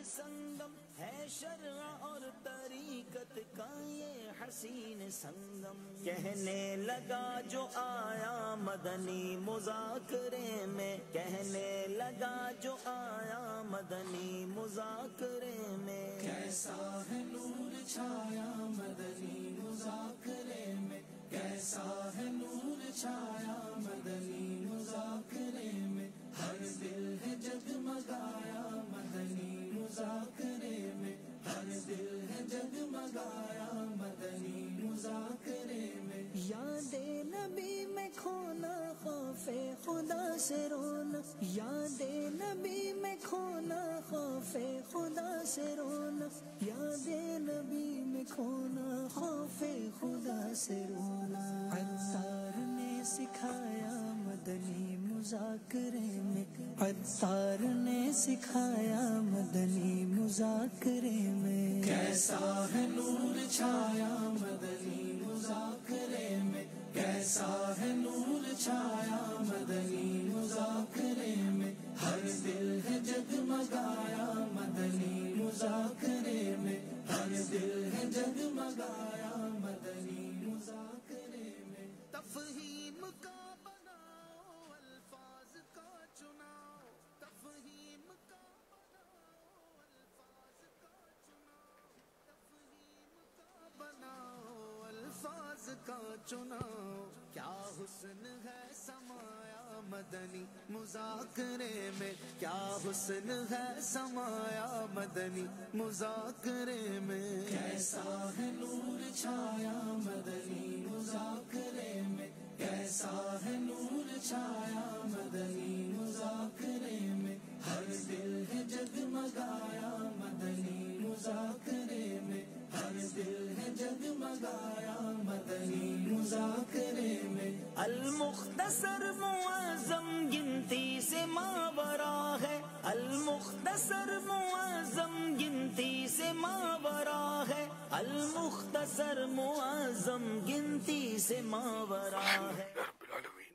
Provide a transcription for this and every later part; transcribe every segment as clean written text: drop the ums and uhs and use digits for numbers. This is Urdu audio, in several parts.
سنگم ہے شرع اور طریقت کا یہ حسین سنگم، کہنے لگا جو آیا مدنی مذاکرے میں، کہنے لگا جو آیا مدنی مذاکرے میں، کیسا ہے نور چھایا مدنی مذاکرے میں، کیسا ہے نور چھایا مدنی مذاکرے میں، ہر دل ہے جگمگایا مدنی مذاکرے میں، ہر دل ہے جگمگایا مدنی مذاکرے میں، یاد نبی میں کھونا خوف خدا سے رونا، یاد نبی میں کھونا خوف خدا سے رونا، یاد نبی میں کھونا خوف خدا سے رونا، عطار نے سکھایا مدنی مذاکرے میں، عطار نے سکھایا مدنی مذاکرے میں، کیسا ہے نور چھایا مدنی مذاکرے میں، کیسا ہے نور چھایا مدنی مذاکرے میں، ہر دل ہے جگمگایا مدنی مذاکرے میں، ہر دل ہے جگمگایا مدنی مذاکرے میں، تفہیم کا بناؤ الفاظ کا چناؤ، تفہیم کا بناؤ الفاظ کا چناؤ، تفہیم کا بناؤ الفاظ کا چناؤ، کیا حسن ہے سمایا مدنی مذاکرے میں، کیا حسن ہے سمایا مدنی مذاکرے میں، کیسا ہے نور چھایا مدنی مذاکرے میں، کیسا ہے نور چھایا مدنی مذاکرے میں، ہر دل ہے جگمگایا مدنی مذاکرے میں، ہر دل ہے جگمگایا مدنی مذاکرے میں، المختصر معظم گنتی سے ماورا ہے، المختصر معظم گنتی سے ماورا ہے، المختصر معظم گنتی سے ماورا ہے، رب العالمین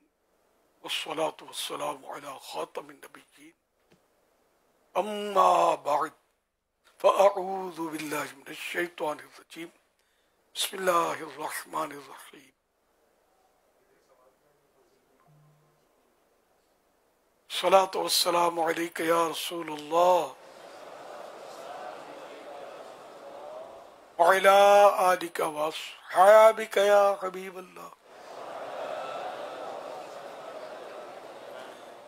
والصلاة والسلام على خاتم النبیین اما بعد فاعوذ باللہ من الشیطان الرجیم بسم اللہ الرحمن الرحیم الصلاة والسلام علیک یا رسول اللہ وعلی آلک واصحابک یا حبیب اللہ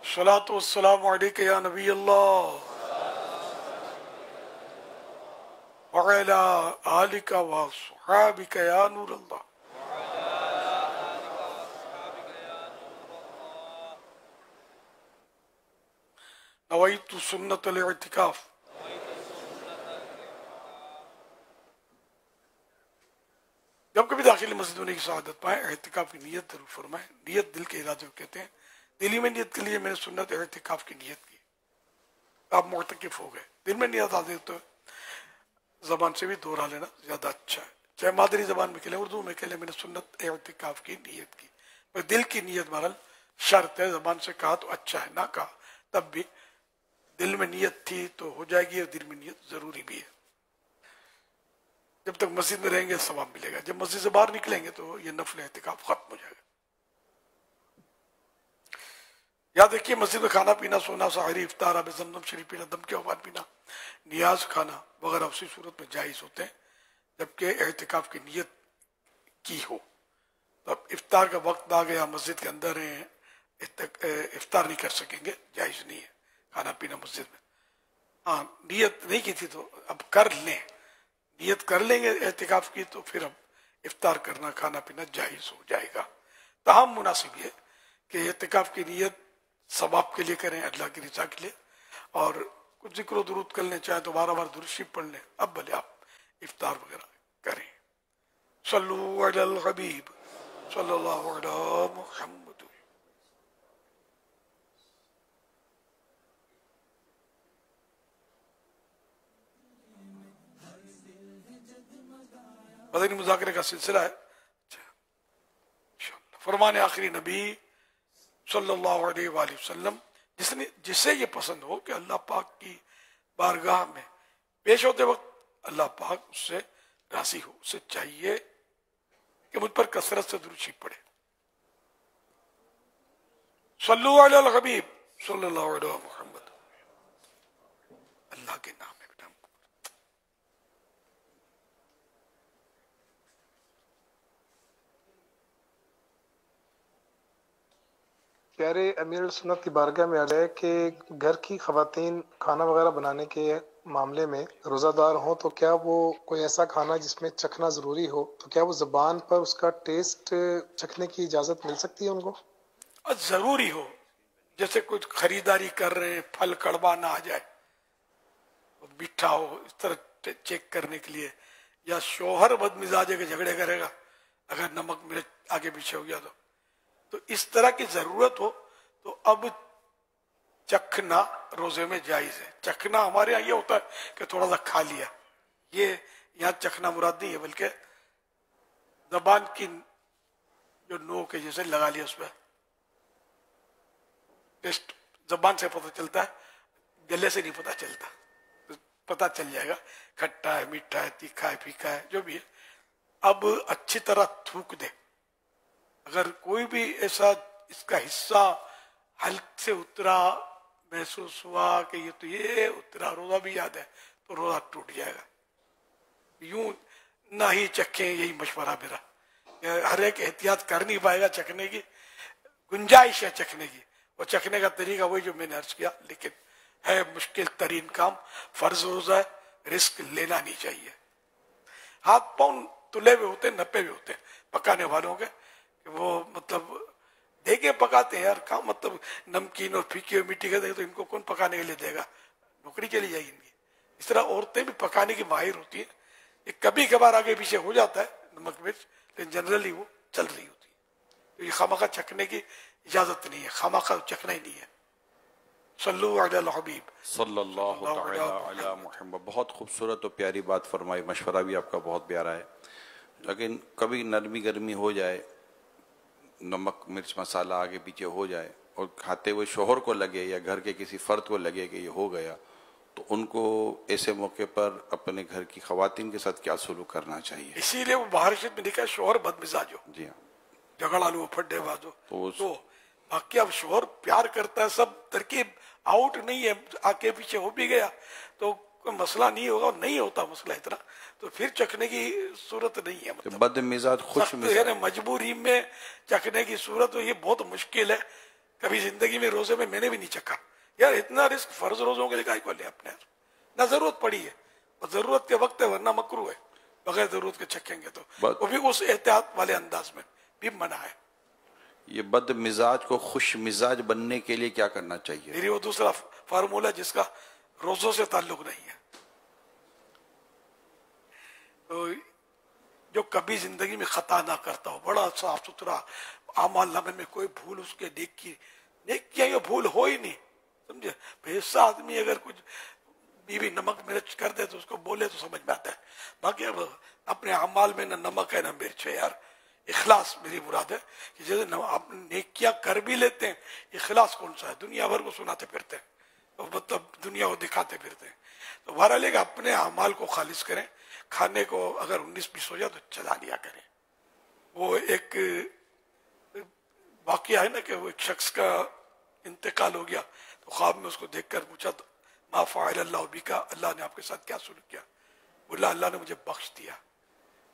الصلاة والسلام علیک یا نبی اللہ وعلی آلک واصحابک یا نور اللہ نویت سنت الاعتکاف جب کبھی داخل مسجد ہونے کی سعادت پائیں اعتکاف کی نیت ضرور فرمائیں، نیت دل کے ارادے کو کہتے ہیں، دلی میں نیت کے لیے میں نے سنت اعتکاف کی نیت کی، آپ معتکف ہو گئے، دل میں نیت آ تو زبان سے بھی دہرا لینا زیادہ اچھا ہے، چاہے مادری زبان میں کہلیں اردو میں کہلیں میں نے سنت اعتکاف کی نیت کی، پر دل کی نیت بہرحال شرط ہے، زبان سے کہا تو اچھا ہے، نہ کہا تب بھی دل میں نیت تھی تو ہو جائے گی، اور دل میں نیت ضروری بھی ہے، جب تک مسجد میں رہیں گے ثواب ملے گا، جب مسجد سے باہر نکلیں گے تو یہ نفل اعتکاف ختم ہو جائے گا۔ یاد رکھیے مسجد میں کھانا پینا، سونا، سحری، افطار، آب زمزم شریف پینا، دم کے اوقات پینا، نیاز کھانا وغیرہ اسی صورت میں جائز ہوتے ہیں جبکہ اعتکاف کی نیت کی ہو۔ تو اب افطار کا وقت آ گیا، مسجد کے اندر ہیں، افطار نہیں کر سکیں گے، جائز نہیں ہے کھانا پینا مسجد میں، ہاں نیت نہیں کی تھی تو اب کر لیں، نیت کر لیں گے اعتکاف کی تو پھر اب افطار کرنا کھانا پینا جائز ہو جائے گا۔ تاہم مناسب یہ کہ اعتکاف کی نیت ثواب کے لیے کریں، اللہ کی رضا کے لیے، اور کچھ ذکر و درود کر لیں، چاہے تو بار بار درود شریف پڑھ لیں، اب بھلے آپ افطار وغیرہ کریں۔ صلو علی الحبیب صلی اللہ علی محمد۔ مدنی مذاکرے کا سلسلہ ہے، فرمان آخری نبی صلی اللہ علیہ وآلہ وسلم، جسے یہ پسند ہو کہ اللہ پاک کی بارگاہ میں پیش ہوتے وقت اللہ پاک اس سے راضی ہو، اسے چاہیے کہ مجھ پر کثرت سے درود شریف پڑھے. صلو علی الحبیب صلی اللہ علیہ محمد. اللہ کے نام ہے بیٹا. پیارے امیر السنت کی بارگاہ میں عرض ہے کہ گھر کی خواتین کھانا وغیرہ بنانے کے معاملے میں روزہ دار ہوں تو کیا وہ کوئی ایسا کھانا جس میں چکھنا ضروری ہو تو کیا وہ زبان پر اس کا ٹیسٹ چکھنے کی اجازت مل سکتی ہے ان کو؟ ضروری ہو، جیسے کچھ خریداری کر رہے ہیں، پھل کڑوا نہ آ جائے، میٹھا ہو، اس طرح چیک کرنے کے لیے. یا شوہر بد مزاج ہے کہ جھگڑے کرے گا اگر نمک مرچ آگے پیچھے ہو گیا تو اس طرح کی ضرورت ہو تو اب چکھنا روزے میں جائز ہے. چکھنا ہمارے یہاں یہ ہوتا ہے کہ تھوڑا سا کھا لیا، یہ یہاں چکھنا مراد نہیں ہے، بلکہ زبان کی جو نوک ہے جیسے لگا لیا اس پہ ٹیسٹ زبان سے پتہ چلتا ہے، گلے سے نہیں پتہ چلتا. پتہ چل جائے گا کھٹا ہے، میٹھا ہے، تیکھا ہے، پھیکا ہے، جو بھی ہے. اب اچھی طرح تھوک دے. اگر کوئی بھی ایسا اس کا حصہ حلق سے اترا، محسوس ہوا کہ یہ اترا، روزہ بھی یاد ہے، تو روزہ ٹوٹ جائے گا. یوں نہ ہی چکھیں، یہی مشورہ میرا. ہر ایک احتیاط کر نہیں پائے گا، چکھنے کی گنجائش ہے، چکھنے کی، وہ چکھنے کا طریقہ وہی جو میں نے عرض کیا، لیکن ہے مشکل ترین کام. فرض روزہ ہے، رسک لینا نہیں چاہیے. ہاتھ پاؤں تلے ہوئے ہوتے ہیں، نپے ہوئے ہوتے ہیں پکانے والوں کے، کہ وہ مطلب دیکھے پکاتے ہیں یار. کہاں مطلب نمکین اور پھیکی اور میٹھی کا دے تو ان کو کون پکانے کے لیے دے گا، نوکری چلی جائے گی ان کی. اس طرح عورتیں بھی پکانے کی ماہر ہوتی ہیں. یہ کبھی کبھار آگے پیچھے ہو جاتا ہے نمک مرچ، لیکن جنرلی وہ چل رہی ہوتی ہے. تو یہ خامخواہ چکھنے کی اجازت نہیں ہے، خامخواہ چکھنا ہی نہیں ہے. صلو علی الحبیب صلی اللہ تعالی علی محمد. بہت خوبصورت اور پیاری بات فرمائی، مشورہ بھی آپ کا بہت پیارا ہے. لیکن کبھی نرمی گرمی ہو جائے، نمک مرچ مسالہ آگے پیچھے ہو جائے اور کھاتے ہوئے شوہر کو لگے یا گھر کے کسی فرد کو لگے کہ یہ ہو گیا، تو ان کو ایسے موقع پر اپنے گھر کی خواتین کے ساتھ کیا سلوک کرنا چاہیے؟ اسی لیے وہ باہر شد میں لکھا ہے شوہر بد مزاج ہو، جی ہاں، جھگڑا لو، پھڈے باز ہو. تو باقی اب شوہر پیار کرتا ہے، سب ترکیب آؤٹ نہیں ہے، آگے پیچھے ہو بھی گیا تو کوئی مسئلہ نہیں ہوگا، اور نہیں ہوتا مسئلہ اتنا، تو پھر چکھنے کی صورت نہیں ہے. مطلب بد مزاج خوش مزاج مجبوری میں چکھنے کی صورت یہ بہت مشکل ہے. کبھی زندگی میں روزے میں نے بھی نہیں چکھا یار. اتنا رسک فرض روزوں کے لیے کو لے اپنے نہ ضرورت پڑی ہے، اور ضرورت کے وقت ہے، ورنہ مکروہ ہے. بغیر ضرورت کے چکھیں گے تو وہ بھی اس احتیاط والے انداز میں بھی منع ہے. یہ بد مزاج کو خوش مزاج بننے کے لیے کیا کرنا چاہیے؟ میری وہ دوسرا فارمولہ جس کا روزوں سے تعلق نہیں ہے. تو جو کبھی زندگی میں خطا نہ کرتا ہو، بڑا صاف ستھرا اعمال نامے میں کوئی بھول اس کے نیکیاں یہ بھول ہو ہی نہیں، سمجھے. ایسا آدمی اگر کچھ بیوی نمک مرچ کر دے تو اس کو بولے تو سمجھ میں آتا ہے. باقی اب اپنے اعمال میں نہ نمک ہے نہ مرچ ہے یار. اخلاص میری مراد ہے کہ جیسے آپ نیکیاں کر بھی لیتے ہیں، اخلاص کون سا ہے؟ دنیا بھر کو سناتے پھرتے ہیں، مطلب دنیا کو دکھاتے پھرتے ہیں. تو بہرحال کہ اپنے اعمال کو خالص کریں. کھانے کو اگر 19-20 ہو جائے تو چلا لیا کریں. وہ ایک واقعہ ہے نا کہ وہ ایک شخص کا انتقال ہو گیا تو خواب میں اس کو دیکھ کر پوچھا تو ما فعل اللہ بکا، اللہ نے آپ کے ساتھ کیا سلوک کیا؟ بولا اللہ نے مجھے بخش دیا.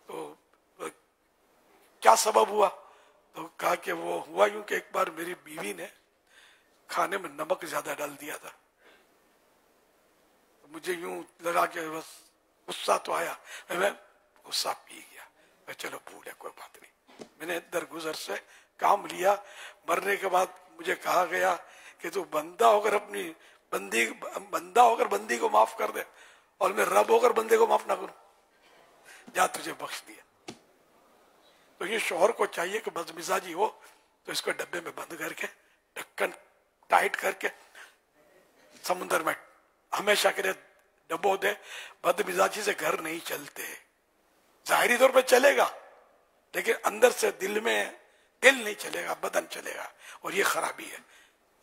تو کیا سبب ہوا؟ تو کہا کہ وہ ہوا یوں کہ ایک بار میری بیوی نے کھانے میں نمک زیادہ ڈال دیا تھا. مجھے یوں لگا کہ بس غصہ تو آیا، میں غصہ پی گیا. میں چلو بھول ہے، کوئی بات نہیں. میں نے درگزر سے کام لیا. مرنے کے بعد مجھے کہا گیا کہ تو بندہ ہو کر اپنی بندی کو معاف کر دے، اور میں رب ہو کر بندے کو معاف نہ کروں. جا تجھے بخش دیا. تو یہ شوہر کو چاہیے کہ بد مزاجی ہو تو اس کو ڈبے میں بند کر کے ڈھکن ٹائٹ کر کے سمندر میں ہمیشہ کے لیے ڈبو دے. بد مزاجی سے گھر نہیں چلتے. ظاہری طور پہ چلے گا لیکن اندر سے دل نہیں چلے گا، بدن چلے گا، اور یہ خرابی ہے،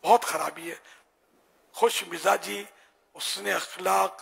بہت خرابی ہے. خوش مزاجی، حسن اخلاق،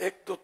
1-2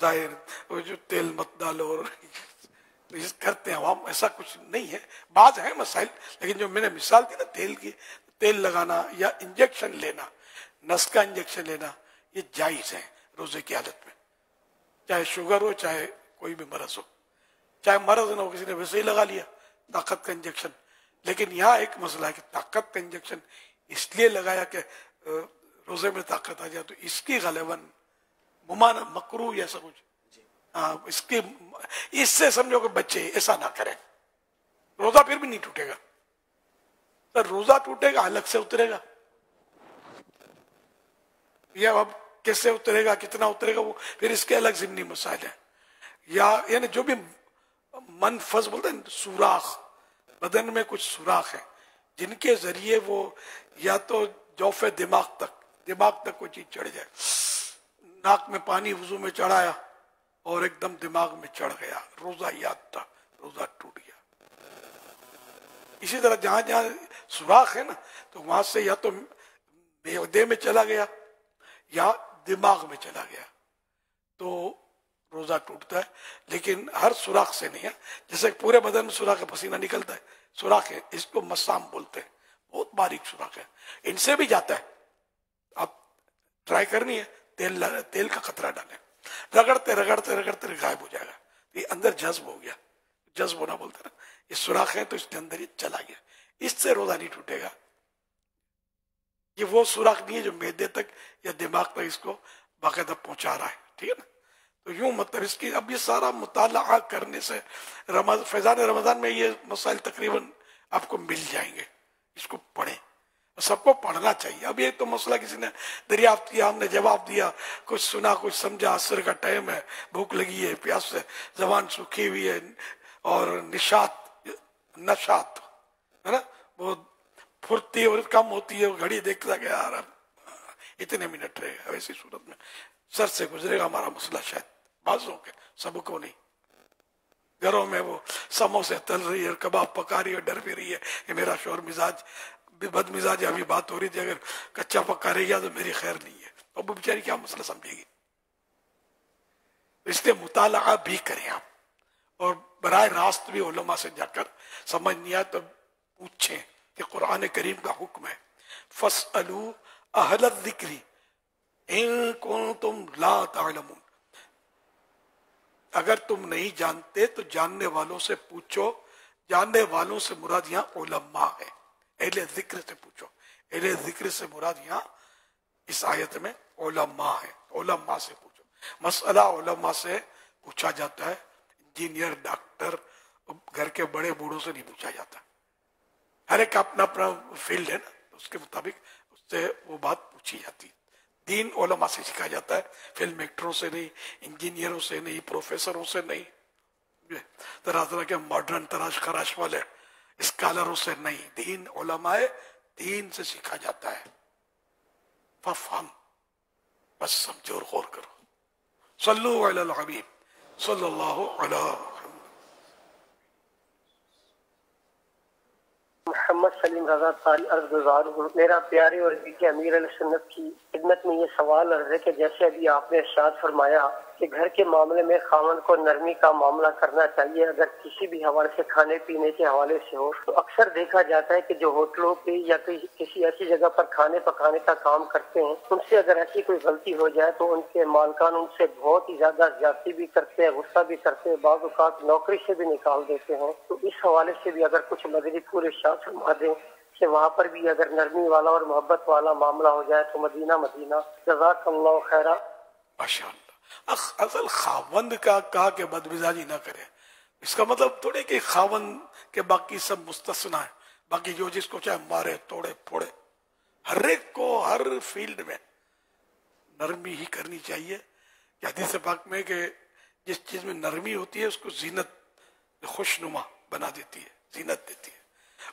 ظاہر وہ جو تیل مت ڈالو اور کرتے ہیں عوام، ایسا کچھ نہیں ہے. بعض ہیں مسائل، لیکن جو میں نے مثال دی نا تیل کی، تیل لگانا یا انجیکشن لینا، نس کا انجیکشن لینا، یہ جائز ہے روزے کی حالت میں، چاہے شوگر ہو چاہے کوئی بھی مرض ہو، چاہے مرض نہ ہو کسی نے ویسے ہی لگا لیا طاقت کا انجیکشن. لیکن یہاں ایک مسئلہ ہے کہ طاقت کا انجیکشن اس لیے لگایا کہ روزے میں طاقت آ جائے، تو اس کی غالباً ممانع مکروہ ایسا کچھ، ہاں اس سے سمجھو کہ بچے ایسا نہ کریں. روزہ پھر بھی نہیں ٹوٹے گا، سر روزہ ٹوٹے گا الگ سے اترے گا، یا اب کیسے اترے گا کتنا اترے گا وہ پھر اس کے الگ ضمنی مسائل ہیں. یا یعنی جو بھی منفذ بولتے ہیں سوراخ، بدن میں کچھ سوراخ ہیں جن کے ذریعے وہ یا تو جوف دماغ تک کوئی چیز چڑھ جائے، ناک میں پانی وضو میں چڑھایا اور ایک دم دماغ میں چڑھ گیا، روزہ یاد تھا، روزہ ٹوٹ گیا. اسی طرح جہاں جہاں سوراخ ہے نا تو وہاں سے یا تو معدے میں چلا گیا یا دماغ میں چلا گیا تو روزہ ٹوٹتا ہے. لیکن ہر سوراخ سے نہیں ہے، جیسے پورے بدن میں سوراخ پسینہ نکلتا ہے، سوراخ ہے، اس کو مسام بولتے ہیں، بہت باریک سوراخ ہے، ان سے بھی جاتا ہے. آپ ٹرائی کرنی ہے، تیل کا قطرہ ڈالیں، رگڑتے رگڑتے رگڑتے غائب ہو جائے گا. یہ اندر جذب ہو گیا، جذب ہونا بولتے ہیں نا، یہ سوراخ ہے تو اس کے اندر یہ چلا گیا، اس سے روزہ نہیں ٹوٹے گا. یہ وہ سوراخ نہیں ہے جو معدے تک یا دماغ تک اس کو باقاعدہ پہنچا رہا ہے، ٹھیک ہے نا. تو یوں مطلب اس کی اب یہ سارا مطالعہ کرنے سے فیضان رمضان میں یہ مسائل تقریباً آپ کو مل جائیں گے. اس کو پڑھیں، سب کو پڑھنا چاہیے. اب یہ تو مسئلہ کسی نے دریافت کیا، ہم نے جواب دیا، کچھ سنا کچھ سمجھا، عصر کا ٹائم ہے، بھوک لگی ہے، پیاس سے زبان سوکھی ہوئی ہے اور نشاط ہے نا وہ پھرتی اور کم ہوتی ہے، گھڑی دیکھتا کہ یار اتنے منٹ رہے گا، ایسی صورت میں سر سے گزرے گا ہمارا مسئلہ. شاید بعضوں کے، سب کو نہیں. گھروں میں وہ سموسے تل رہی ہے اور کباب پکا رہی ہے، ڈر بھی رہی ہے کہ میرا شوہر مزاج بد مزاج، ابھی بات ہو رہی تھی اگر کچا پکا رہی ہے تو میری خیر نہیں ہے. اب وہ بیچاری کیا مسئلہ سمجھے گی؟ اس لیے مطالعہ بھی کریں آپ، اور براہ راست بھی علماء سے جا کر سمجھ نہیں آئے تو پوچھیں کہ قرآن کریم کا حکم ہے فَاسْأَلُوا أَهْلَ الذِّكْرِ إِن كُنتُمْ لَا تَعْلَمُونَ. اگر تم نہیں جانتے تو جاننے والوں سے پوچھو. جاننے والوں سے مراد یہاں علماء ہے، اہل ذکر سے پوچھو. اہل ذکر سے مراد یہاں اس آیت میں علماء ہے، علماء سے پوچھو. مسئلہ علماء سے پوچھا جاتا ہے، انجینئر، ڈاکٹر، گھر کے بڑے بوڑھوں سے نہیں پوچھا جاتا. ہر ایک اپنا اپنا فیلڈ ہے نا، اس کے مطابق اس سے وہ بات پوچھی جاتی ہے. دین علماء سے سکھا جاتا ہے، فلم ایکٹروں سے نہیں، انجینئروں سے نہیں، پروفیسروں سے نہیں، طرح طرح کے ماڈرن تراش خراش والے اسکالروں سے نہیں. دین علماء دین سے سکھا جاتا ہے. ففہم، بس سمجھو اور غور کرو. صلو علی الحبیب صلی اللہ علیہ محمد سلیم رضا تعالی عرض گزار ہوں. میرا پیارے اور بیٹے امیر علیہ سنت کی خدمت میں یہ سوال عرض ہے کہ جیسے ابھی آپ نے ارشاد فرمایا کہ گھر کے معاملے میں خاوند کو نرمی کا معاملہ کرنا چاہیے اگر کسی بھی حوالے سے، کھانے پینے کے حوالے سے ہو. تو اکثر دیکھا جاتا ہے کہ جو ہوٹلوں پہ یا کسی ایسی جگہ پر کھانے پکانے کا کام کرتے ہیں، ان سے اگر ایسی کوئی غلطی ہو جائے تو ان کے مالکان ان سے بہت ہی زیادہ زیادتی بھی کرتے ہیں، غصہ بھی کرتے ہیں، بعض اوقات نوکری سے بھی نکال دیتے ہیں. تو اس حوالے سے بھی اگر کچھ مدنی پورے ارشاد فرما دیں کہ وہاں پر بھی اگر نرمی والا اور محبت والا معاملہ ہو جائے تو مدینہ مدینہ. جزاک اللہ خیرہ. ماشاء اللہ. اصل خاوند کا کہا کہ بدمزاجی نہ کرے، اس کا مطلب تھوڑے کہ خاوند کے باقی سب مستثنا ہے، باقی جو جس کو چاہے مارے توڑے پھوڑے. ہر ایک کو ہر فیلڈ میں نرمی ہی کرنی چاہیے. کہ حدیث پاک میں کہ جس چیز میں نرمی ہوتی ہے اس کو زینت خوشنما بنا دیتی ہے، زینت دیتی ہے،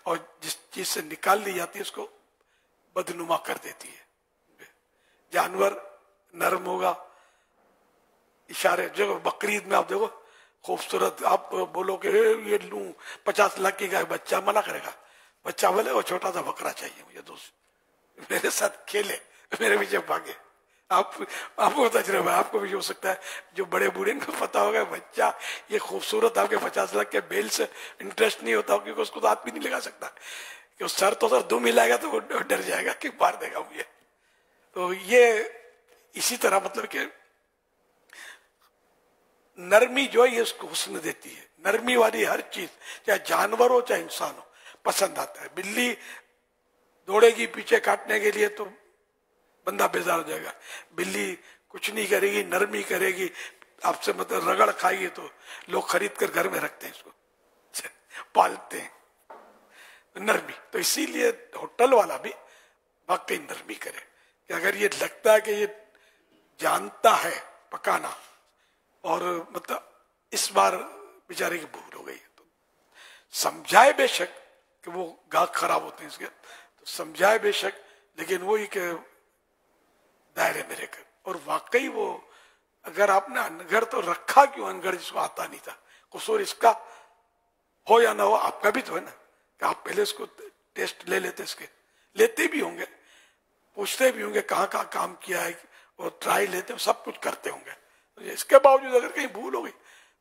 اور جس چیز سے نکال لی جاتی ہے اس کو بدنما کر دیتی ہے. جانور نرم ہوگا، اشارے جو بقرعید میں آپ دیکھو خوبصورت، آپ بولو کہ یہ لوں 50 لاکھ کی گائے، بچہ منع کرے گا. بچہ بولے وہ چھوٹا سا بکرا چاہیے مجھے، دوست میرے ساتھ کھیلے، میرے پیچھے بھاگے. آپ کو تجربہ ہے، آپ کو بھی ہو سکتا ہے، جو بڑے بوڑھے ان کو پتا ہوگا بچہ یہ خوبصورت آپ کے 50 لاکھ کے بیل سے انٹرسٹ نہیں ہوتا، کیونکہ اس کو تو ہاتھ بھی نہیں لگا سکتا کہ سر تو سر دم ہلائے گا تو وہ ڈر جائے گا کہ مار دے گا مجھے. تو یہ اسی طرح مطلب کہ نرمی جو ہے یہ اس کو حسن دیتی ہے. نرمی والی ہر چیز چاہے جانور ہو چاہے انسان ہو پسند آتا ہے. بلی دوڑے گی پیچھے کاٹنے کے لیے تو بندہ بیزار ہو جائے گا. بلی کچھ نہیں کرے گی، نرمی کرے گی، آپ سے مطلب رگڑ کھائے گی تو لوگ خرید کر گھر میں رکھتے ہیں، اس کو پالتے ہیں. نرمی تو اسی لیے ہوٹل والا بھی واقعی نرمی کرے کہ اگر یہ لگتا ہے کہ یہ جانتا ہے پکانا اور مطلب اس بار بیچارے کی بھول ہو گئی تو سمجھائے بے شک کہ وہ گاہک خراب ہوتے ہیں اس کے، تو سمجھائے بے شک، لیکن وہی کہ دائرے میں رہ کر. اور واقعی وہ اگر آپ نے انگڑ تو رکھا کیوں، انگڑ جس کو آتا نہیں تھا، قصور اس کا ہو یا نہ ہو آپ کا بھی تو ہے نا کہ آپ پہلے اس کو ٹیسٹ لے لیتے، اس کے لیتے بھی ہوں گے، پوچھتے بھی ہوں گے کہاں کہاں کام کیا ہے، اور ٹرائی لیتے ہیں، سب کچھ کرتے ہوں گے. اس کے باوجود اگر کہیں بھول ہو گئی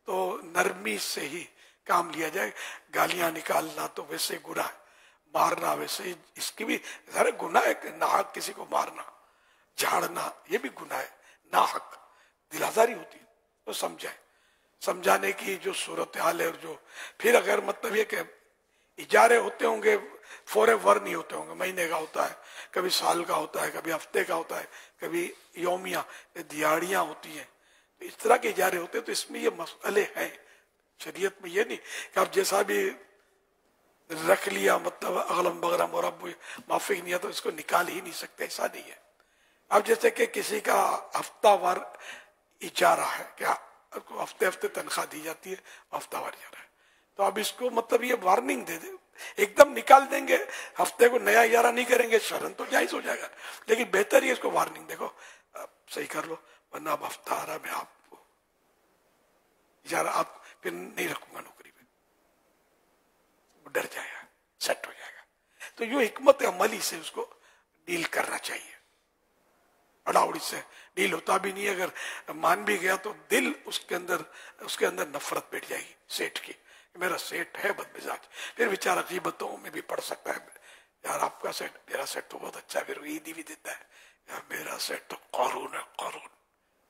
تو نرمی سے ہی کام لیا جائے. گالیاں نکالنا تو ویسے گناہ ہے، مارنا ویسے اس کی بھی ذرا گناہ ہے کہ ناحق کسی کو مارنا جھاڑنا یہ بھی گناہ ہے، ناحق دل آزاری ہوتی ہے. تو سمجھانے کی جو صورتحال ہے، اور جو پھر اگر مطلب یہ کہ اجارے ہوتے ہوں گے فور ایور نہیں ہوتے ہوں گے، مہینے کا ہوتا ہے، کبھی سال کا ہوتا ہے، کبھی ہفتے کا ہوتا ہے، کبھی یومیہ دیہاڑیاں ہوتی ہیں، اس طرح کے اجارے ہوتے ہیں. تو اس میں یہ مسئلے ہیں شریعت میں. یہ نہیں کہ آپ جیسا بھی رکھ لیا مطلب اغلم بغرم اور اب موافق نہیں ہے تو اس کو نکال ہی نہیں سکتے، ایسا نہیں ہے. اب جیسے کہ کسی کا ہفتہ وار اجارہ ہے، کیا ہفتے ہفتے تنخواہ دی جاتی ہے، ہفتہ وار اجارہ ہے، تو اب اس کو مطلب یہ وارننگ دے دے، ایک دم نکال دیں گے، ہفتے کو نیا اجارہ نہیں کریں گے، شرن تو جائز ہو جائے گا، لیکن بہتر یہ اس کو وارننگ دیکھو صحیح کر لو، ورنہ اب ہفتہ آ رہا میں آپ کو اجارہ آپ پھر نہیں رکھوں گا نوکری پہ، وہ ڈر جائے گا، سیٹ ہو جائے گا. تو یہ حکمت عملی سے اس کو ڈیل کرنا چاہیے. اڑاوڑی سے ڈیل ہوتا بھی نہیں. اگر مان بھی گیا تو دل اس کے اندر نفرت بیٹھ جائے گی سیٹ کی، میرا سیٹ ہے بد مزاج، پھر بیچارہ غیبتوں میں بھی پڑ سکتا ہے، یار آپ کا سیٹ، میرا سیٹ تو بہت اچھا ہے، پھر عیدی بھی دیتا ہے، یار میرا سیٹ تو قارون ہے، قارون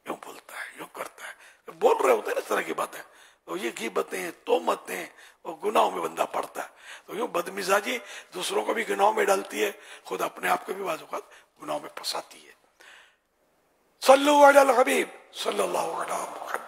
یوں بولتا ہے، یوں کرتا ہے، بول رہے ہوتے ہیں نا اس طرح کی باتیں. تو یہ غیبتیں، تہمتیں اور گناہوں میں بندہ پڑتا ہے. تو یوں بدمزاجی دوسروں کو بھی گناہوں میں ڈالتی ہے، خود اپنے آپ کو بھی بعض اوقات گناہوں میں پھنساتی ہے. صلو علی الحبیب صلی اللہ علیہ وسلم.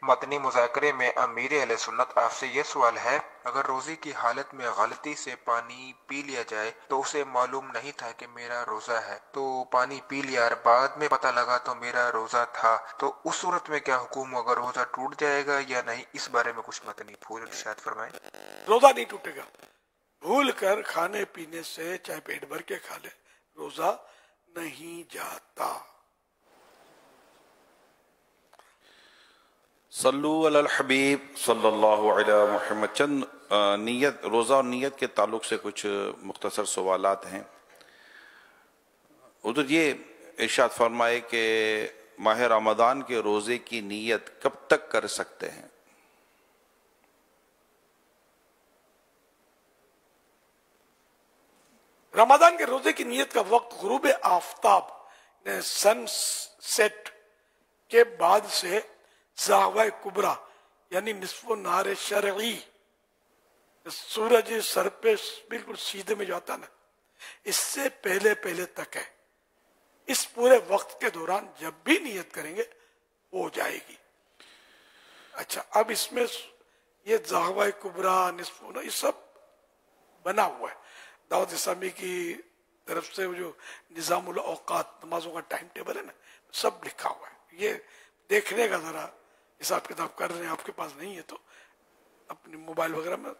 مدنی مذاکرے میں امیر اہل سنت آپ سے یہ سوال ہے، اگر روزے کی حالت میں غلطی سے پانی پی لیا جائے تو اسے معلوم نہیں تھا کہ میرا روزہ ہے، تو پانی پی لیا اور بعد میں پتہ لگا تو میرا روزہ تھا، تو اس صورت میں کیا حکم ہوگا، روزہ ٹوٹ جائے گا یا نہیں؟ اس بارے میں کچھ مدنی پھول ارشاد فرمائیں. روزہ نہیں ٹوٹے گا. بھول کر کھانے پینے سے چاہے پیٹ بھر کے کھا لے، روزہ نہیں جاتا. صلو علی الحبیب صلی اللہ علیہ محمد. چند نیت، روزہ اور نیت کے تعلق سے کچھ مختصر سوالات ہیں. حضور یہ ارشاد فرمائے کہ ماہ رمضان کے روزے کی نیت کب تک کر سکتے ہیں؟ رمضان کے روزے کی نیت کا وقت غروب آفتاب سن سیٹ کے بعد سے زاویہ کبریٰ یعنی نصف النہار شرعی، سورج سر پہ بالکل سیدھے میں جو آتا نا، اس سے پہلے تک ہے. اس پورے وقت کے دوران جب بھی نیت کریں گے ہو جائے گی. اچھا، اب اس میں یہ زاویہ کبریٰ، نصف النہار، یہ سب بنا ہوا ہے. دعوت اسلامی کی طرف سے جو نظام الاوقات، نمازوں کا ٹائم ٹیبل ہے نا، سب لکھا ہوا ہے. یہ دیکھنے کا ذرا حساب کتاب کر رہے ہیں، آپ کے پاس نہیں ہے تو اپنے موبائل وغیرہ میں،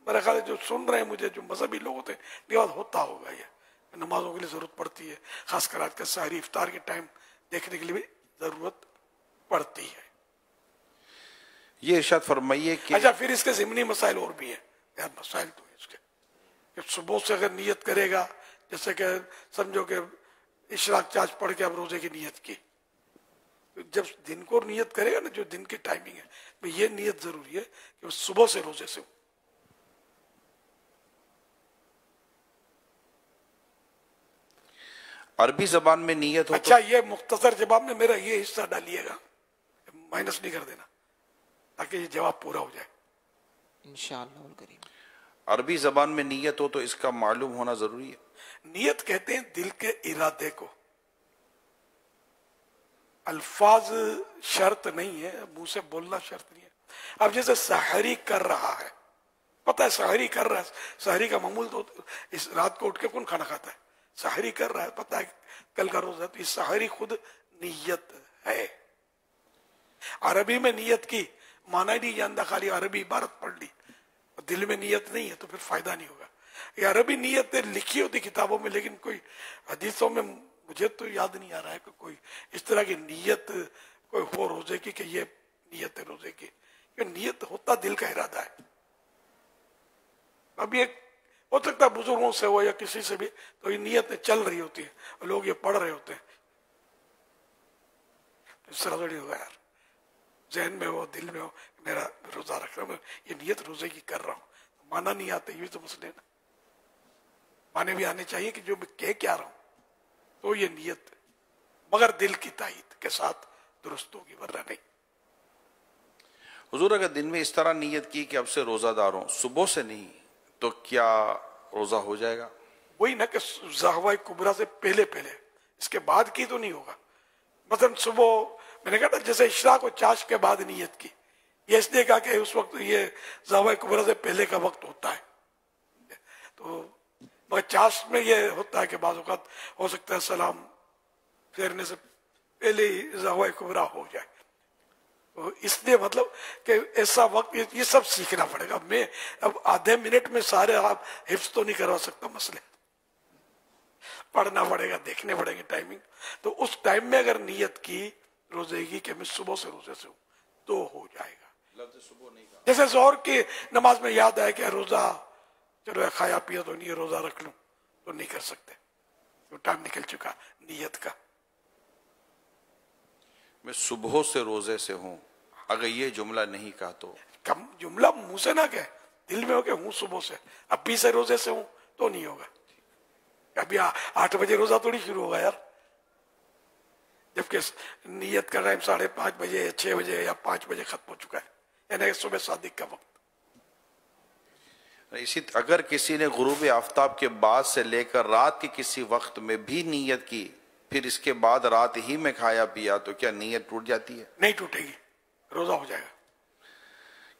میرا خیال ہے جو سن رہے ہیں مجھے، جو مذہبی لوگ ہوتے ہیں، لحاظ ہوتا ہوگا. یہ نمازوں کے لیے ضرورت پڑتی ہے، خاص کر آج کا سحری افطار کے ٹائم دیکھنے کے لیے بھی ضرورت پڑتی ہے. یہ ارشاد فرمائیے کہ اچھا، پھر اس کے ضمنی مسائل اور بھی ہیں. یار مسائل تو اس کے کہ صبح سے اگر نیت کرے گا جیسے کہ سمجھو کہ اشراق چاش پڑھ کے اب روزے کی نیت کی، جب دن کو نیت کرے گا نا، جو دن کی ٹائمنگ ہے، یہ نیت ضروری ہے کہ صبح سے روزے سے ہو۔ عربی زبان میں نیت ہو اچھا، یہ مختصر جواب میں میرا یہ حصہ ڈالیے گا، مائنس نہیں کر دینا، تاکہ یہ جواب پورا ہو جائے انشاءاللہ الکریم۔ عربی زبان میں نیت ہو تو اس کا معلوم ہونا ضروری ہے۔ نیت کہتے ہیں دل کے ارادے کو، الفاظ شرط نہیں ہے، منہ سے بولنا شرط نہیں ہے۔ اب جیسے سحری کر رہا ہے، پتہ ہے سحری کر رہا ہے، سحری کا معمول تو اس رات کو اٹھ کے کون کھانا کھاتا ہے؟ سحری کر رہا ہے، پتہ ہے کل کا روزہ ہے، تو یہ سحری خود نیت ہے۔ عربی میں نیت کی معنی ہی نہیں جانتا، خالی عربی عبارت پڑھ لی، دل میں نیت نہیں ہے تو پھر فائدہ نہیں ہوگا۔ یہ عربی نیت لکھی ہوتی کتابوں میں، لیکن کوئی حدیثوں میں مجھے تو یاد نہیں آ رہا ہے کہ کوئی اس طرح کی نیت کوئی ہو روزے کی کہ یہ نیت ہے روزے کی۔ یہ نیت ہوتا دل کا ارادہ ہے۔ اب یہ ہو سکتا ہے بزرگوں سے ہو یا کسی سے بھی، تو یہ نیت چل رہی ہوتی ہے اور لوگ یہ پڑھ رہے ہوتے ہیں، اس طرح تھوڑی ہوگا یار، ذہن میں ہو دل میں ہو میرا روزہ رکھ رہا ہوں، یہ نیت روزے کی کر رہا ہوں، مانا نہیں آتے، یہ تو مسئلے نا، مانے بھی آنے چاہیے کہ جو میں کہہ کیا رہا ہوں تو یہ نیت، مگر دل کی تائید کے ساتھ درست ہوگی، ورنہ نہیں۔ حضور اگر دن میں اس طرح نیت کی کہ اب سے روزہ دار ہوں، صبح سے نہیں، تو کیا روزہ ہو جائے گا؟ وہی نا کہ زہوہ کبریٰ سے پہلے اس کے بعد کی تو نہیں ہوگا۔ مثلا صبح میں نے کہا تھا جیسے اشراق و چاش کے بعد نیت کی، یہ اس لیے کہا کہ اس وقت یہ زہوہ کبریٰ سے پہلے کا وقت ہوتا ہے، تو مگر چاش میں یہ ہوتا ہے کہ بعض اوقات ہو سکتا ہے سلام پھیرنے سے پہلے ہی زہوہ کبریٰ ہو جائے، تو اس لیے مطلب کہ ایسا وقت یہ سب سیکھنا پڑے گا۔ میں اب آدھے منٹ میں سارے آپ حفظ تو نہیں کروا سکتا، مسئلے پڑھنا پڑے گا، دیکھنے پڑیں گے ٹائمنگ، تو اس ٹائم میں اگر نیت کی روزے کی کہ میں صبح سے روزے سے ہوں تو ہو جائے گا۔ جیسے ظہر کی نماز میں یاد آئے کہ روزہ چلو کھایا پیا تو نہیں، روزہ رکھ لوں، تو نہیں کر سکتے، تو ٹائم نکل چکا نیت کا۔ میں صبح سے روزے سے ہوں، اگر یہ جملہ نہیں کہا تو کم جملہ منہ سے نہ کہے، دل میں ہو کہ ہوں صبح سے، اب بھی سے روزے سے ہوں تو نہیں ہوگا۔ ابھی 8 بجے روزہ تھوڑی شروع ہوگا یار، جبکہ نیت کا ٹائم 5:30 بجے یا 6 بجے یا 5 بجے ختم ہو چکا ہے، یعنی صبح صادق کا وقت۔ اسی اگر کسی نے غروب آفتاب کے بعد سے لے کر رات کے کسی وقت میں بھی نیت کی، پھر اس کے بعد رات ہی میں کھایا پیا، تو کیا نیت ٹوٹ جاتی ہے؟ نہیں ٹوٹے گی، روزہ ہو جائے گا۔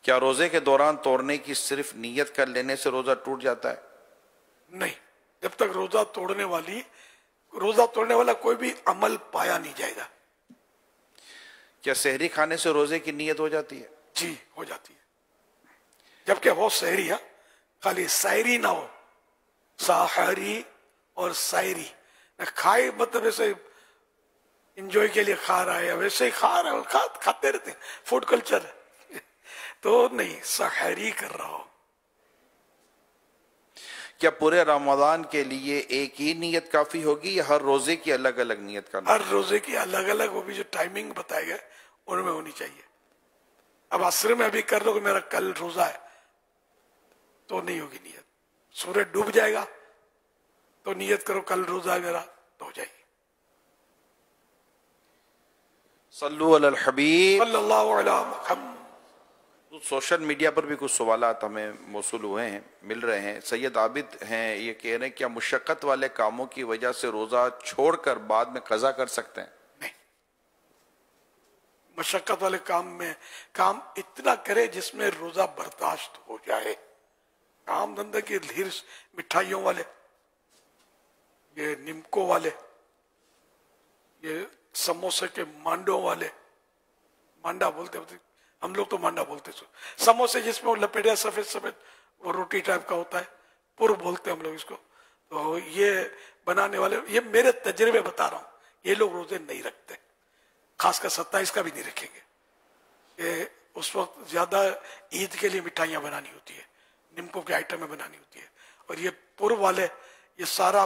کیا روزے کے دوران توڑنے کی صرف نیت کر لینے سے روزہ ٹوٹ جاتا ہے؟ نہیں، جب تک روزہ توڑنے والا کوئی بھی عمل پایا نہیں جائے گا۔ کیا سحری کھانے سے روزے کی نیت ہو جاتی ہے؟ جی ہو جاتی ہے، جبکہ ہو سحری، خالی سائری نہ ہو، ساحری اور سائری نہ کھائے، مطلب ایسے انجوائے کے لیے کھا رہا ہے، ویسے ہی کھا رہا ہے، کھاتے رہتے ہیں، فوڈ کلچر ہے، تو نہیں، سحری کر رہا ہو۔ کیا پورے رمضان کے لیے ایک ہی نیت کافی ہوگی یا ہر روزے کی الگ الگ نیت کرنا؟ ہر روزے کی الگ الگ، وہ بھی جو ٹائمنگ بتائے گئے ان میں ہونی چاہیے۔ اب عصر میں ابھی کر لو کہ میرا کل روزہ ہے تو نہیں ہوگی نیت، سورج ڈوب جائے گا تو نیت کرو کل روزہ ہے میرا تو ہو جائے گی۔ صلو علی الحبیب صلی اللہ علیہ محمد۔ سوشل میڈیا پر بھی کچھ سوالات ہمیں موصول ہوئے ہیں، مل رہے ہیں۔ سید عابد ہیں، یہ کہہ رہے ہیں کیا مشقت والے کاموں کی وجہ سے روزہ چھوڑ کر بعد میں قضا کر سکتے ہیں؟ نہیں، مشقت والے کام اتنا کرے جس میں روزہ برداشت ہو جائے۔ کام دھندے کی ہرس، مٹھائیوں والے، یہ نمکوں والے، یہ سموسے کے مانڈوں والے، مانڈا بولتے ہوتے ہم لوگ تو مانڈا بولتے، سموسے جس میں وہ لپیٹے سفید سفید، وہ روٹی ٹائپ کا ہوتا ہے، پور بولتے ہم لوگ اس کو، تو یہ بنانے والے، یہ میرے تجربے بتا رہا ہوں، یہ لوگ روزے نہیں رکھتے، خاص کر 27 کا بھی نہیں رکھیں گے۔ کہ اس وقت زیادہ عید کے لیے مٹھائیاں بنانی ہوتی ہے، نمکوں کے آئٹمیں بنانی ہوتی ہے، اور یہ پور والے یہ سارا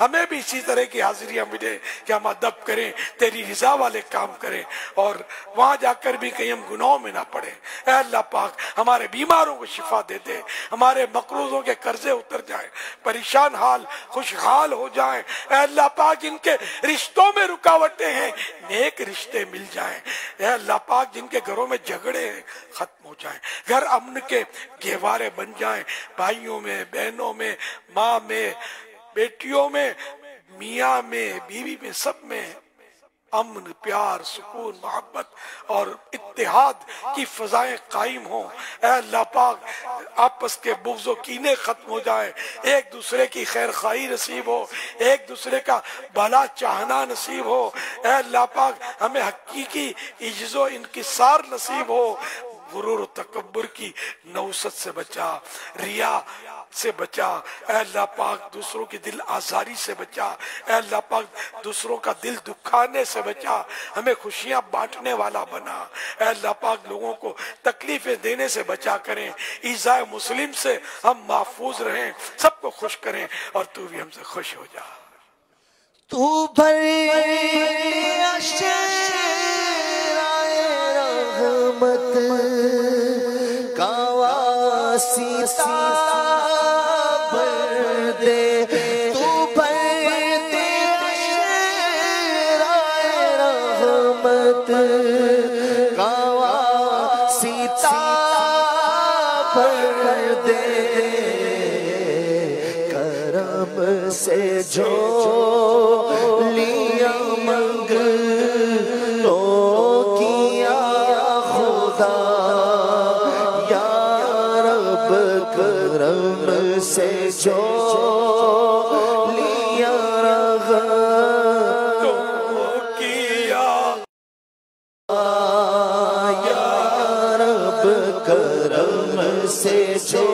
ہمیں بھی اسی طرح کی حاضریاں ملے کہ ہم ادب کریں, تیری رضا والے کام کریں, اور وہاں جا کر بھی کہیں ہم گناہوں میں نہ پڑیں. اے اللہ پاک ہمارے بیماروں کو شفا دے دے, ہمارے مقروضوں کے قرضے اتر جائیں, پریشان حال خوشحال ہو جائیں. اے اللہ پاک جن کے رشتوں میں رکاوٹیں ہیں نیک رشتے مل جائیں. اے اللہ پاک جن کے گھروں میں جھگڑے ہیں ختم ہو جائیں, گھر امن کے گہوارے بن جائیں, بھائیوں میں, بہنوں میں, ماں میں, بیٹیوں میں, میاں میں, بیوی میں, سب میں امن, پیار, سکون, محبت اور اتحاد کی فضائیں قائم ہوں. اے اللہ پاک آپس کے بغض و کینے ختم ہو جائے, ایک دوسرے کی خیر خواہی نصیب ہو, ایک دوسرے کا بھلا چاہنا نصیب ہو. اے اللہ پاک ہمیں حقیقی عجز و انکسار نصیب ہو, غرور و تکبر کی نوست سے بچا, ریا سے بچا. اے اللہ پاک دوسروں کی دل آزاری سے بچا. اے اللہ پاک دوسروں کا دل دکھانے سے بچا, ہمیں خوشیاں بانٹنے والا بنا. اے اللہ پاک لوگوں کو تکلیفیں دینے سے بچا کریں, ایذائے مسلم سے ہم محفوظ رہیں, سب کو خوش کریں, اور تو بھی ہم سے خوش ہو جا. تو بھر رحمت کا واسطہ بھر دے, تو بھر دے رحمت کا واسطہ بھر دے, کرم سے جو لیا منگ تو کیا خدا, یا رب کرم سے جو لیا تو کیا, یا رب کرم سے جو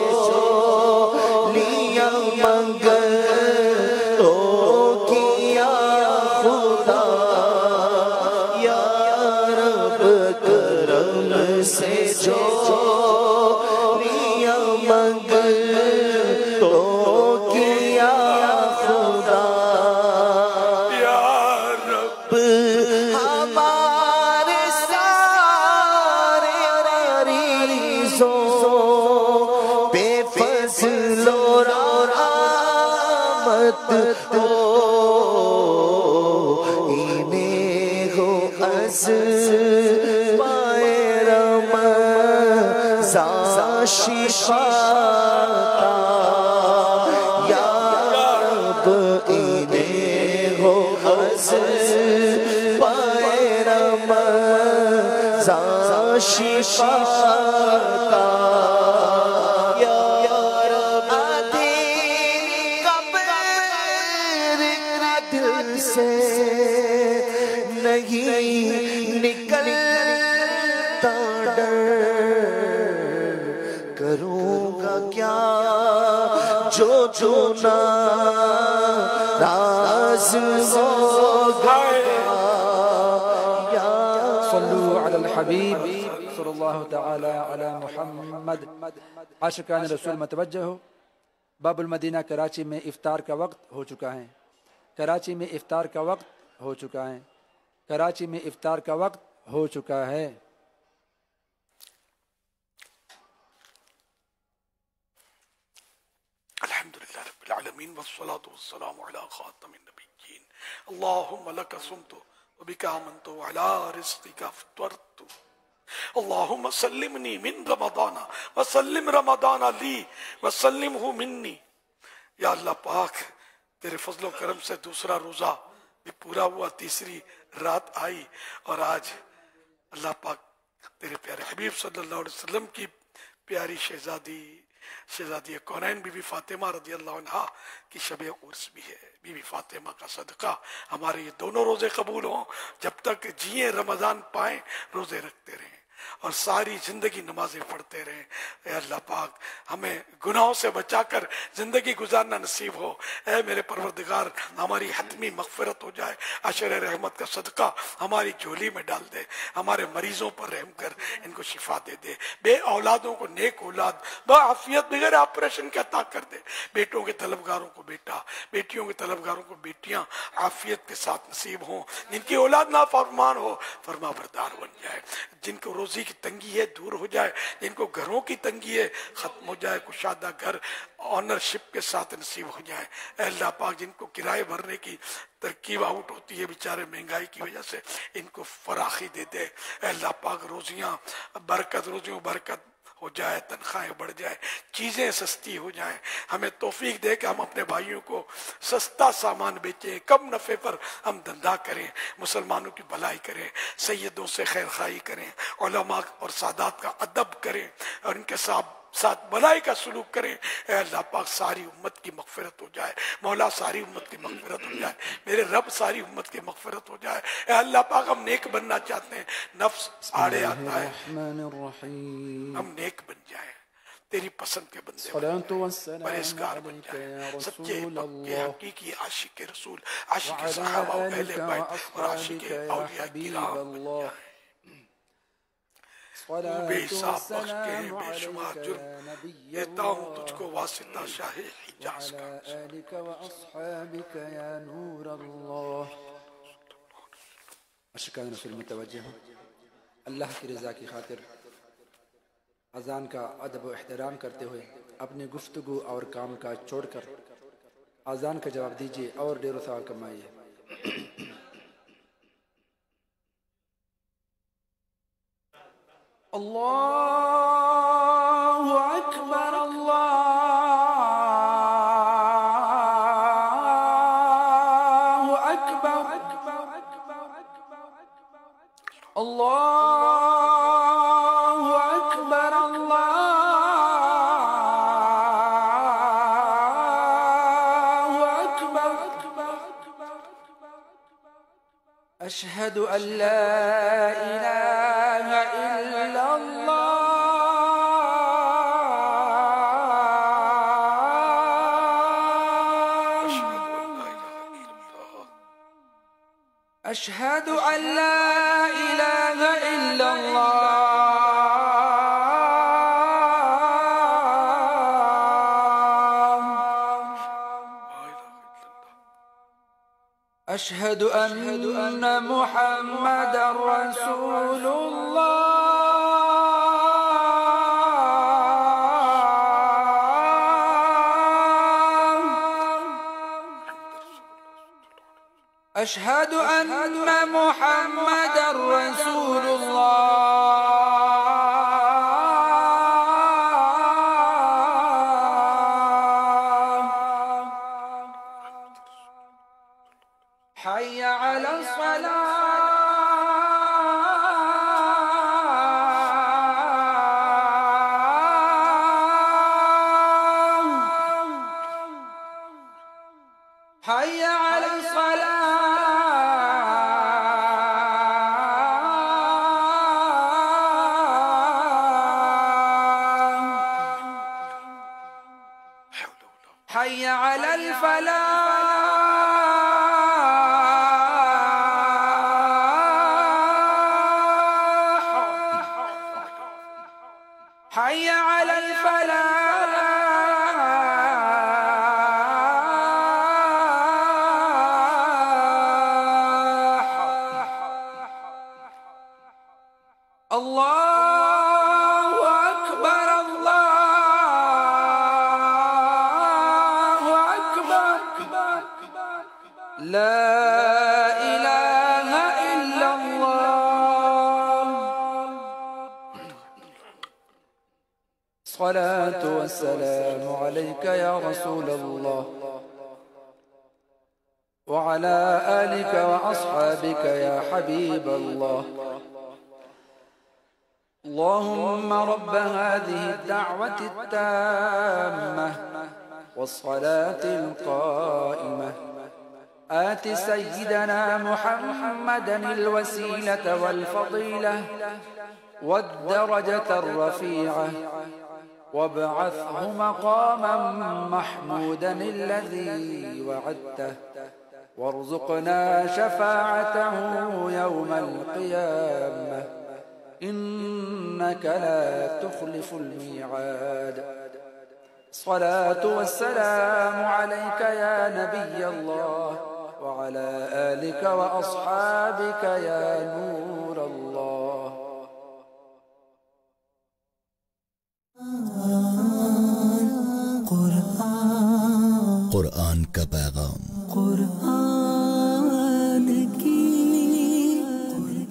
لیا منگ تو کیا خدا, یا رب کرم سے جو لیا منگ تو کیا خدا, یا رب ہمارے سارے مریضوں بے فضل و رحمت ہو, انہیں ہو از پائے رمضان شفا, یا رب انہیں ہو از پائے رمضان شفا, یا رب ادھی قبر کا دل سے نہیں نکلتا ڈر, کروں گا کیا جو ناراض ہوگا. صلو علی الحبیب صلی اللہ تعالی علی محمد. عاشقان رسول متوجہ ہو, باب المدینہ کراچی میں افطار کا وقت ہو چکا ہے, کراچی میں افطار کا وقت ہو چکا ہے, کراچی میں افطار کا وقت ہو چکا ہے. الحمدللہ رب العالمین والصلاة والسلام علی خاتم النبیین. اللہم لک صمت وبک آمنت وعلی رزقک افطرت. اللہم سلمنی من رمضان وسلم رمضان لی وسلمہ منی. یا اللہ پاک تیرے فضل و کرم سے دوسرا روزہ بھی پورا ہوا, تیسری رات آئی, اور آج اللہ پاک تیرے پیارے حبیب صلی اللہ علیہ وسلم کی پیاری شہزادی کونین بی بی فاطمہ رضی اللہ عنہا کی شب عرس بھی ہے. بی بی فاطمہ کا صدقہ ہمارے یہ دونوں روزے قبول ہوں, جب تک جیئیں رمضان پائیں روزے رکھتے رہیں. اور ساری زندگی نمازیں پڑھتے رہیں. اے اللہ پاک ہمیں گناہوں سے بچا کر زندگی گزارنا نصیب ہو. اے میرے پروردگار ہماری حتمی مغفرت ہو جائے. عشر رحمت کا صدقہ ہماری جھولی میں ڈال دے. ہمارے مریضوں پر رحم کر ان کو شفا دے دے. بے اولادوں کو نیک اولاد بعافیت بغیر آپریشن کے عطا کر دے. بیٹوں کے طلبگاروں کو بیٹا, بیٹیوں کے طلبگاروں کو بیٹیاں عافیت کے ساتھ نصیب ہوں. جن کی اولاد نافرمان ہو فرما بردار بن جائے. جن کو روزی کی تنگی ہے دور ہو جائے. جن کو گھروں کی تنگی ہے ختم ہو جائے. کشادہ گھر آنرشپ کے ساتھ نصیب ہو جائے. اے اللہ پاک جن کو کرائے بھرنے کی ترکیب آؤٹ ہوتی ہے بیچارے مہنگائی کی وجہ سے, ان کو فراخی دے دے. اے اللہ پاک روزیاں برکت, روزیوں برکت ہو جائے, تنخواہیں بڑھ جائے, چیزیں سستی ہو جائیں. ہمیں توفیق دے کہ ہم اپنے بھائیوں کو سستا سامان بیچیں, کم نفع پر ہم دھندا کریں, مسلمانوں کی بھلائی کریں, سیدوں سے خیر خواہی کریں, علماء اور سادات کا ادب کریں اور ان کے ساتھ بھلائی کا سلوک کریں. اے اللہ پاک ساری امت کی مغفرت ہو جائے. مولا ساری امت کی مغفرت ہو جائے. میرے رب ساری امت کی مغفرت ہو جائے. اے اللہ پاک ہم نیک بننا چاہتے ہیں, نفس آڑے آتا ہے, ہم نیک بن جائیں, تیری پسند کے بندے پرہیزگار بن جائیں, سچے پکے حقیقی عاشق رسول, عاشق صحابہ و اہل بیت اور عاشق اولیاء کرام بن جائیں. تو بے حساب بخش کے ہیں بے شمار جرم, دیتا ہوں تجھ کو واسطہ شاہ حجاز کا. عاشقان رسول متوجہ ہوں, اللہ کی رضا کی خاطر اذان کا ادب و احترام کرتے ہوئے اپنی گفتگو اور کام کاج چھوڑ کر اذان کا جواب دیجیے اور ڈیر و ثواب کمائیے. اللہ اکبر, اللہ اکبر, اللہ اکبر, اللہ اکبر. اشہد ان لا الہ الا اللہ اشہد ان لا الہ الا اللہ اشہد ان محمد رسول اللہ اشہد ان محمد رسول اللہ حی علی الصلاة حی علی الصلاة حي على الفلاح حي على الفلاح الله أكبر الله أكبر لا إله إلا الله الصلاة والسلام عليك يا رسول الله وعلى آلك وأصحابك يا حبيب الله اللهم رب هذه الدعوة التامة والصلاة القائمة آت سيدنا محمدا الوسيلة والفضيلة والدرجة الرفيعة وابعثه مقاما محمودا الذي وعدته وارزقنا شفاعته يوم القيامة إنك لا تخلف الميعاد. الصلاة والسلام عليك يا نبي الله وعلى آلك وأصحابك يا نور الله. قرآن کا پیغام، قرآن کی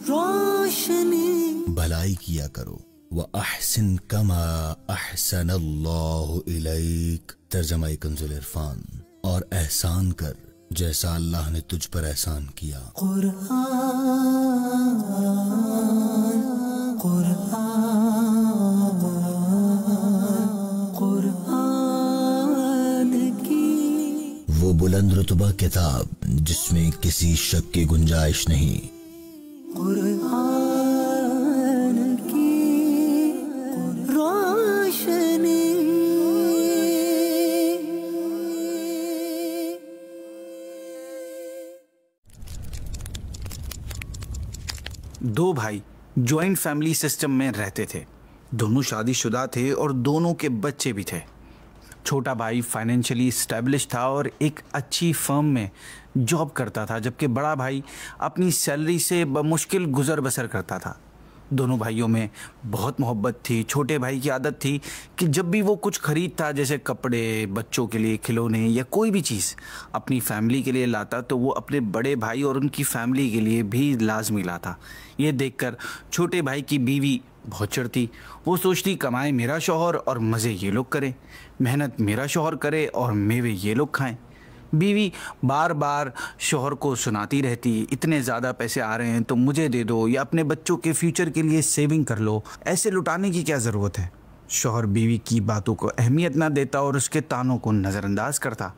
روشنی، بھلائی کیا کرو. وَأَحْسِن كَمَا أَحْسَنَ اللَّهُ إِلَيْكَ، ترجمہ کنز العرفان. اور احسان کر جیسا اللہ نے تجھ پر احسان کیا. قرآن کی وہ بلند رتبہ کتاب جس میں کسی شک کی گنجائش نہیں. قرآن کی روشنی. دو بھائی جوائنٹ فیملی سسٹم میں رہتے تھے. دونوں شادی شدہ تھے اور دونوں کے بچے بھی تھے. چھوٹا بھائی فائنینشلی اسٹیبلش تھا اور ایک اچھی فرم میں جاب کرتا تھا، جبکہ بڑا بھائی اپنی سیلری سے بمشکل گزر بسر کرتا تھا. دونوں بھائیوں میں بہت محبت تھی. چھوٹے بھائی کی عادت تھی کہ جب بھی وہ کچھ خریدتا، جیسے کپڑے، بچوں کے لیے کھلونے یا کوئی بھی چیز اپنی فیملی کے لیے لاتا، تو وہ اپنے بڑے بھائی اور ان کی فیملی کے لیے بھی لازمی لاتا. یہ دیکھ کر چھوٹے بھائی کی بیوی بہت چڑھتی. وہ سوچتی کمائے میرا شوہر اور مزے یہ لوگ کریں، محنت میرا شوہر کرے اور میوے یہ لوگ کھائیں. بیوی بار بار شوہر کو سناتی رہتی اتنے زیادہ پیسے آ رہے ہیں تو مجھے دے دو، یا اپنے بچوں کے فیوچر کے لیے سیونگ کر لو، ایسے لٹانے کی کیا ضرورت ہے. شوہر بیوی کی باتوں کو اہمیت نہ دیتا اور اس کے تانوں کو نظر انداز کرتا.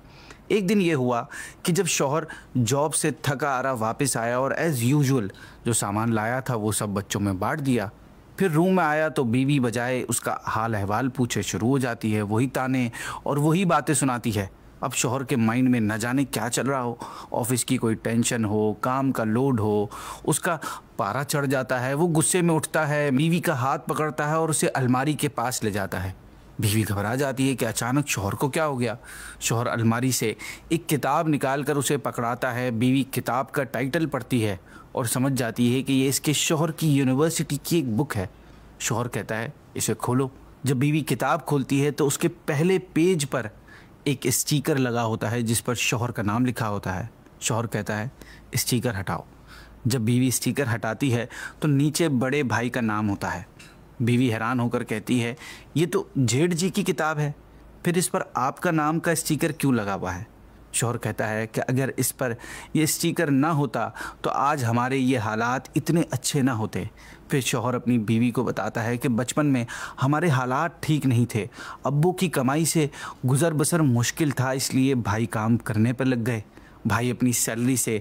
ایک دن یہ ہوا کہ جب شوہر جاب سے تھکا آرا واپس آیا اور ایز یوزول جو سامان لایا تھا وہ سب بچوں میں بانٹ دیا. پھر روم میں آیا تو بیوی بجائے اس کا حال احوال پوچھے شروع ہو جاتی ہے، وہی تانے اور وہی باتیں سناتی ہے. اب شوہر کے مائنڈ میں نہ جانے کیا چل رہا ہو، آفس کی کوئی ٹینشن ہو، کام کا لوڈ ہو، اس کا پارا چڑھ جاتا ہے. وہ غصے میں اٹھتا ہے، بیوی کا ہاتھ پکڑتا ہے اور اسے الماری کے پاس لے جاتا ہے. بیوی گھبرا جاتی ہے کہ اچانک شوہر کو کیا ہو گیا. شوہر الماری سے ایک کتاب نکال کر اسے پکڑاتا ہے. بیوی کتاب کا ٹائٹل پڑھتی ہے اور سمجھ جاتی ہے کہ یہ اس کے شوہر کی یونیورسٹی کی ایک بک ہے. شوہر کہتا ہے اسے کھولو. جب بیوی کتاب کھولتی ہے تو اس کے پہلے پیج پر ایک اسٹیکر لگا ہوتا ہے جس پر شوہر کا نام لکھا ہوتا ہے. شوہر کہتا ہے اسٹیکر ہٹاؤ. جب بیوی اسٹیکر ہٹاتی ہے تو نیچے بڑے بھائی کا نام ہوتا ہے. بیوی حیران ہو کر کہتی ہے یہ تو جیٹھ جی کی کتاب ہے، پھر اس پر آپ کا نام کا اسٹیکر کیوں لگا ہوا ہے. شوہر کہتا ہے کہ اگر اس پر یہ اسٹیکر نہ ہوتا تو آج ہمارے یہ حالات اتنے اچھے نہ ہوتے. پھر شوہر اپنی بیوی کو بتاتا ہے کہ بچپن میں ہمارے حالات ٹھیک نہیں تھے، ابو کی کمائی سے گزر بسر مشکل تھا، اس لیے بھائی کام کرنے پر لگ گئے. بھائی اپنی سیلری سے